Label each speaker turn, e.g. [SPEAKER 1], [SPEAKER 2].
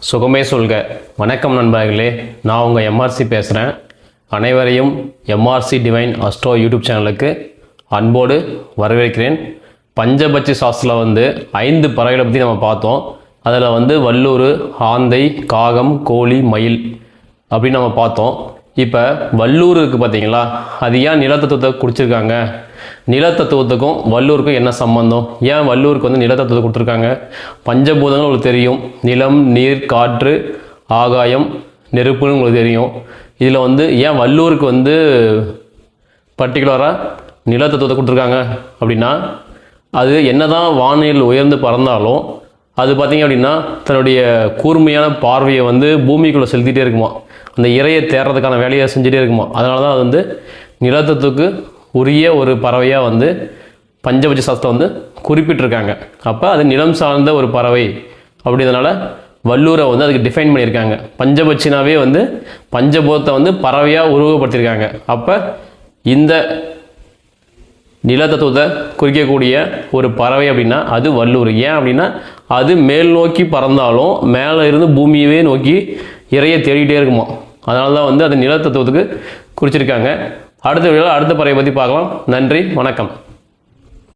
[SPEAKER 1] சுகமே சொல்க. வணக்கம் நண்பர்களே, நான் உங்கள் எம்ஆர்சி பேசுகிறேன். அனைவரையும் எம்ஆர்சி டிவைன் அஸ்ட்ரோ யூடியூப் சேனலுக்கு அன்போடு வரவேற்கிறேன். பஞ்சபட்சி சாஸ்திரத்தில் 5 பறவைகளை பற்றி நம்ம பார்த்தோம். அதில் வல்லூர், ஆந்தை, காகம், கோழி, மயில் அப்படின்னு நம்ம பார்த்தோம். இப்போ வல்லூர் இருக்குது பார்த்தீங்களா, அது ஏன் நிலத்தத்துவத்தை குடிச்சிருக்காங்க? நிலத்தத்துவத்துக்கும் வல்லூருக்கும் என்ன சம்பந்தம்? ஏன் வல்லூருக்கு நிலத்தத்துவத்தை கொடுத்துருக்காங்க? பஞ்சபூதங்கள் உங்களுக்கு தெரியும். நிலம், நீர், காற்று, ஆகாயம், நெருப்புன்னு உங்களுக்கு தெரியும். இதில் ஏன் வல்லூருக்கு பர்டிகுலராக நிலத்தத்துவத்தை கொடுத்துருக்காங்க அப்படின்னா, அது என்னதான் வானில் உயர்ந்து பறந்தாலும் அது பார்த்திங்க அப்படின்னா தன்னுடைய கூர்மையான பார்வையை பூமிக்குள்ளே செலுத்திகிட்டே இருக்குமா, அந்த இறையை தேடுறதுக்கான வேலையை செஞ்சுட்டே இருக்குமா. அதனால தான் அது நிலத்தத்துக்கு உரிய ஒரு பறவையாக பஞ்சபட்சி சாஸ்திரம் குறிப்பிட்டிருக்காங்க. அப்போ அது நிலம் சார்ந்த ஒரு பறவை அப்படின்றதுனால வல்லூரை அதுக்கு டிஃபைன் பண்ணியிருக்காங்க. பஞ்சபட்சினாவே பஞ்சபூதத்தை பறவையாக உருவப்படுத்தியிருக்காங்க. அப்போ இந்த நிலத்தத்துவத்தை குறிக்கக்கூடிய ஒரு பறவை அப்படின்னா அது வல்லூர். ஏன் அப்படின்னா அது மேல் நோக்கி பறந்தாலும் மேலே இருந்து பூமியவே நோக்கி இறையை தேடிகிட்டே இருக்குமா. அதனால தான் அது நிலத்தத்துவத்துக்கு குறிச்சிருக்காங்க. அடுத்த பறவை பற்றி பார்க்கலாம். நன்றி, வணக்கம்.